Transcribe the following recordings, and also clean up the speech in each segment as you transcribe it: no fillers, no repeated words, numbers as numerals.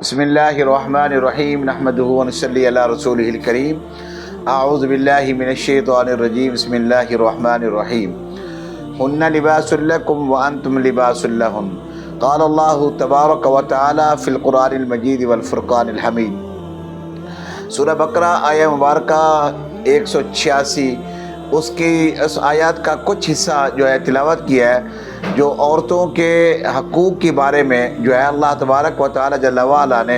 بسم اللہ الرحمن الرحیم نحمدہ ونصلی علی رسولہ الکریم اعوذ باللہ من الشیطان الرجیم بسم اللہ الرحمن الرحیم ہن لباس لکم وانتم لباس لہن قال اللہ تبارک و تعالی فی القرآن المجید والفرقان الحمید۔ سورہ بقرہ آیہ مبارکہ 186 اس آیات کا کچھ حصہ جو ہے تلاوت کیا ہے، جو عورتوں کے حقوق کے بارے میں جو ہے اللہ تبارک و تعالی جل وعلا نے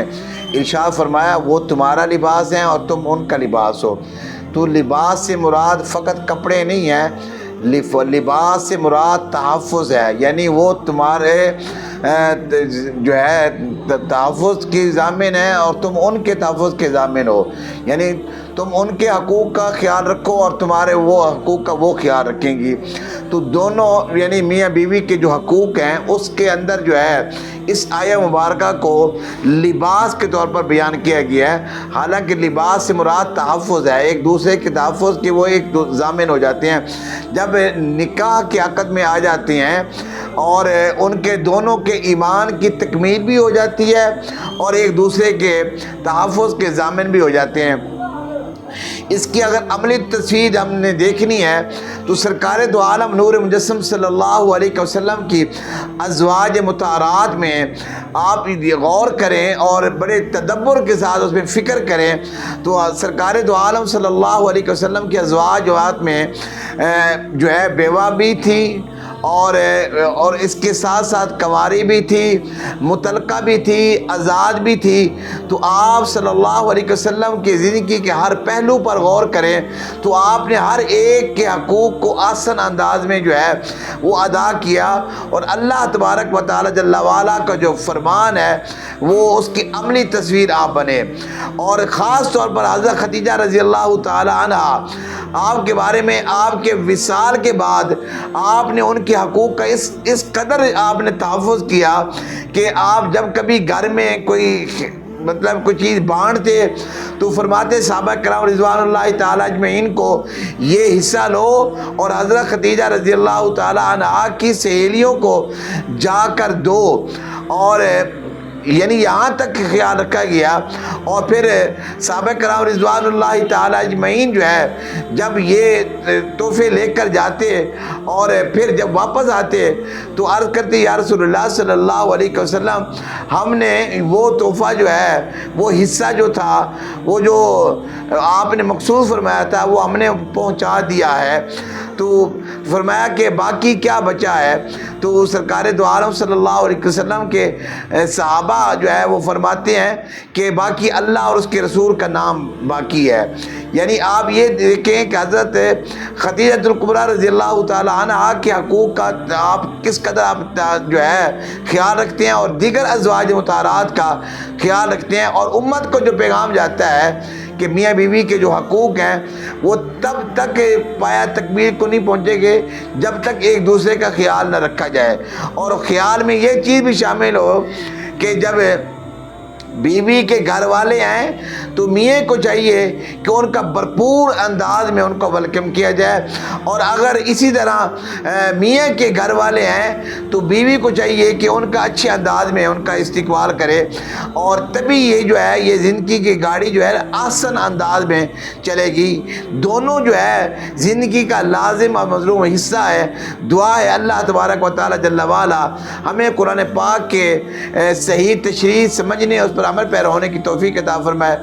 ارشاد فرمایا وہ تمہارا لباس ہیں اور تم ان کا لباس ہو۔ تو لباس سے مراد فقط کپڑے نہیں ہیں، لباس سے مراد تحفظ ہے، یعنی وہ تمہارے جو ہے تحفظ کی ضامن ہے اور تم ان کے تحفظ کے ضامن ہو، یعنی تم ان کے حقوق کا خیال رکھو اور تمہارے وہ حقوق کا وہ خیال رکھیں گی۔ تو دونوں یعنی میاں بیوی کے جو حقوق ہیں اس کے اندر جو ہے اس آیہ مبارکہ کو لباس کے طور پر بیان کیا گیا ہے، حالانکہ لباس سے مراد تحفظ ہے، ایک دوسرے کے تحفظ کے وہ ایک ضامن ہو جاتے ہیں۔ جب نکاح کے عقد میں آ جاتی ہیں اور ان کے دونوں کے ایمان کی تکمیل بھی ہو جاتی ہے اور ایک دوسرے کے تحفظ کے ضامن بھی ہو جاتے ہیں۔ اس کی اگر عملی تصویر ہم نے دیکھنی ہے تو سرکار دو عالم نور مجسم صلی اللہ علیہ وسلم کی ازواج مطہرات میں آپ غور کریں اور بڑے تدبر کے ساتھ اس میں فکر کریں تو سرکار دو عالم صلی اللہ علیہ وسلم کی ازواجات میں جو ہے بیوہ بھی تھی اور اس کے ساتھ ساتھ کنواری بھی تھی، مطلقہ بھی تھی، آزاد بھی تھی۔ تو آپ صلی اللہ علیہ وسلم کی زندگی کے ہر پہلو پر غور کریں تو آپ نے ہر ایک کے حقوق کو آسان انداز میں جو ہے وہ ادا کیا، اور اللہ تبارک و تعالی جل وعلا کا جو فرمان ہے وہ اس کی عملی تصویر آپ بنے۔ اور خاص طور پر حضرت خدیجہ رضی اللہ تعالی عنہ، آپ کے بارے میں آپ کے وصال کے بعد آپ نے ان کے حقوق کا اس قدر آپ نے تحفظ کیا کہ آپ جب کبھی گھر میں کوئی چیز بانٹتے تو فرماتے صحابہ کرام رضوان اللہ تعالی اجمعین کو یہ حصہ لو اور حضرت خدیجہ رضی اللہ تعالی عنہا کی سہیلیوں کو جا کر دو، اور یعنی یہاں تک خیال رکھا گیا۔ اور پھر صحابہ کرام رضوان اللہ تعالی اجمعین جو ہے جب یہ تحفے لے کر جاتے اور پھر جب واپس آتے تو عرض کرتے یا رسول اللہ صلی اللہ علیہ وسلم ہم نے وہ تحفہ جو ہے وہ حصہ جو تھا وہ جو آپ نے مخصوص فرمایا تھا وہ ہم نے پہنچا دیا ہے۔ تو فرمایا کہ باقی کیا بچا ہے؟ تو سرکار دو عالم صلی اللہ علیہ وسلم کے صحابہ جو ہے وہ فرماتے ہیں کہ باقی اللہ اور اس کے رسول کا نام باقی ہے۔ یعنی آپ یہ دیکھیں کہ حضرت خدیجہ الکبریٰ رضی اللہ تعالی عنہا کے حقوق کا آپ کس قدر آپ جو ہے خیال رکھتے ہیں اور دیگر ازواج مطہرات کا خیال رکھتے ہیں، اور امت کو جو پیغام جاتا ہے کہ میاں بیوی کے جو حقوق ہیں وہ تب تک پایا تکمیل کو نہیں پہنچے گے جب تک ایک دوسرے کا خیال نہ رکھا جائے، اور خیال میں یہ چیز بھی شامل ہو کہ جب بیوی کے گھر والے آئیں تو میاں کو چاہیے کہ ان کا بھرپور انداز میں ان کو ویلکم کیا جائے، اور اگر اسی طرح میاں کے گھر والے آئیں تو بیوی کو چاہیے کہ ان کا اچھے انداز میں ان کا استقبال کرے، اور تبھی یہ جو ہے یہ زندگی کی گاڑی جو ہے آسان انداز میں چلے گی۔ دونوں جو ہے زندگی کا لازم اور مظلوم حصہ ہے۔ دعا ہے اللہ تبارک و تعالی جل وعلا ہمیں قرآن پاک کے صحیح تشریح سمجھنے اور اس پر عمل پیرا ہونے کی توفیق عطا فرمائے۔